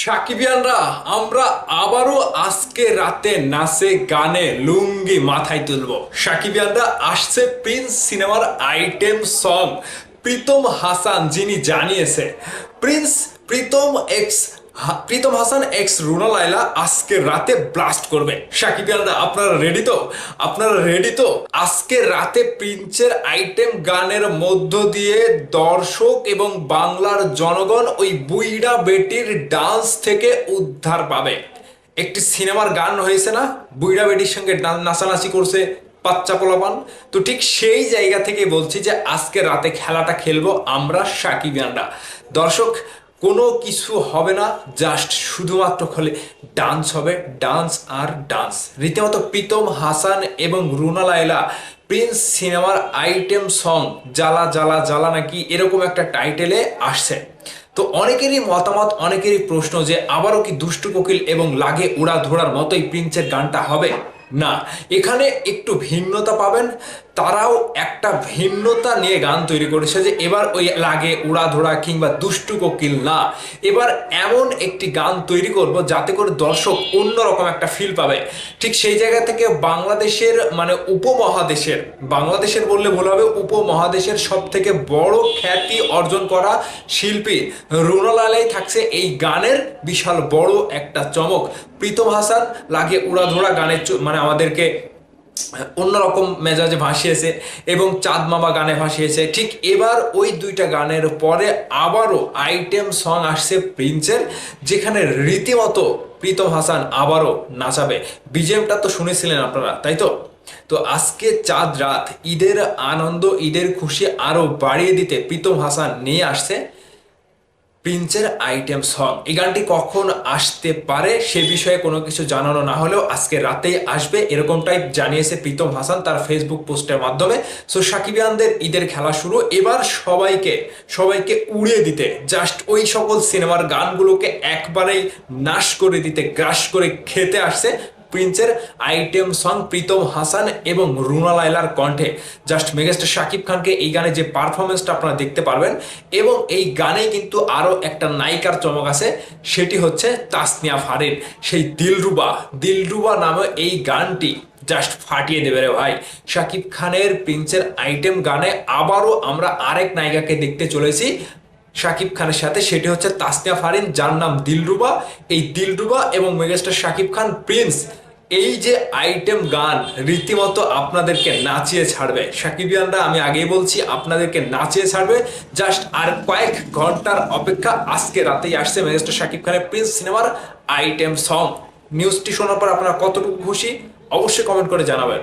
সাকিবিয়ানরা আমরা আবারও আজকে রাতে নাচে গানে লুঙ্গি মাথায় তুলবো। সাকিবিয়ানরা আসছে প্রিন্স সিনেমার আইটেম সং প্রীতম হাসান, যিনি জানিয়েছে প্রীতম হাসান এক্স রুনা লায়লা আজকে রাতে ব্লাস্ট করবে। সাকিবিয়ানরা আপনারা রেডি তো আজকে রাতে প্রিন্সের আইটেম গানের মধ্য দিয়ে দর্শক এবং বাংলার জনগণ ওই বুইড়া বেটির ডান্স থেকে উদ্ধার পাবে। একটি সিনেমার গান হয়েছে না, বুইড়া বেটির সঙ্গে নাচানাচি করছে বাচ্চা পোলাপান, তো ঠিক সেই জায়গা থেকে বলছি যে আজকে রাতে খেলাটা খেলবো আমরা সাকিবিয়ানরা। দর্শক, কোনো কিছু হবে না, জাস্ট শুধুমাত্র খালি ডান্স হবে, ডান্স আর ডান্স। রীতিমতো প্রীতম হাসান এবং রুনা লায়লা প্রিন্স সিনেমার আইটেম সং জ্বালা জ্বালা জ্বালা নাকি এরকম একটা টাইটেলে আসছে। তো অনেকেরই মতামত, অনেকেরই প্রশ্ন যে আবারও কি দুষ্টু কোকিল এবং লাগে উড়া ধরার মতোই প্রিন্সের গানটা হবে? না, এখানে একটু ভিন্নতা পাবেন। তারাও একটা ভিন্নতা নিয়ে গান তৈরি করেছে যে এবার ওই লাগে উড়াধরা কিংবা দুষ্টু কোকিল না, এবার এমন একটি গান তৈরি করব যাতে করে দর্শক অন্যরকম একটা ফিল পাবে। ঠিক সেই জায়গা থেকে বাংলাদেশের মানে বাংলাদেশের বললে ভুল হবে, উপমহাদেশের সব থেকে বড় খ্যাতি অর্জন করা শিল্পী রুনা লায়লাই থাকছে এই গানের বিশাল বড় একটা চমক। প্রীতম হাসান লাগে উড়াধরা গানের মানে আমাদেরকে অন্যরকম মেজাজে ভাসিয়েছে এবং চাঁদ মামা গানে ভাসিয়েছে। ঠিক এবার ওই দুইটা গানের পরে আবারও আইটেম সং আসছে প্রিন্সের, যেখানে রীতিমতো প্রীতম হাসান আবারও নাচাবে। বিজেএমটা তো শুনেছিলেন আপনারা, তাই তো? তো আজকে চাঁদ রাত, ঈদের আনন্দ, ঈদের খুশি আরো বাড়িয়ে দিতে প্রীতম হাসান নিয়ে আসছে প্রিন্সের আইটেম সং। এই গানটি কখন আসতে পারে সে বিষয়ে কোনো কিছু জানানো না হলেও আজকে রাতেই আসবে, এরকমটাই জানিয়েছে প্রীতম হাসান তার ফেসবুক পোস্টের মাধ্যমে। সো সাকিবিয়ানদের ঈদের খেলা শুরু, এবার সবাইকে উড়িয়ে দিতে, জাস্ট ওই সকল সিনেমার গানগুলোকে একবারেই নাশ করে দিতে, গ্রাস করে খেতে আসছে প্রিন্সের আইটেম সং প্রীতম হাসান এবং রুনা লায়লার কণ্ঠে। জাস্ট মেগাস্টার শাকিব খানকে এই গানে যে পারফরমেন্সটা আপনারা দেখতে পারবেন, এবং এই গানে কিন্তু আরো একটা নায়িকার চমক আছে, সেটি হচ্ছে তাসনিয়া ফারিন। সেই দিলরুবা নামে এই গানটি জাস্ট ফাটিয়ে দেবে রে ভাই। শাকিব খানের প্রিন্সের আইটেম গানে আবারও আমরা আরেক নায়িকাকে দেখতে চলেছি শাকিব খানের সাথে, সেটি হচ্ছে তাসনিয়া ফারিন, যার নাম দিলরুবা। এই দিলরুবা এবং মেগাস্টার শাকিব খান প্রিন্স, এই যে আইটেম গান রীতিমতো আপনাদেরকে নাচিয়ে ছাড়বে। সাকিবিয়ানরা আমি আগেই বলছি আপনাদেরকে নাচিয়ে ছাড়বে। জাস্ট আর কয়েক ঘন্টার অপেক্ষা, আজকে রাতেই আসছে মেগাস্টার শাকিব খানের প্রিন্স সিনেমার আইটেম সং। নিউজটি শোনার পর আপনারা কতটুকু খুশি অবশ্যই কমেন্ট করে জানাবেন।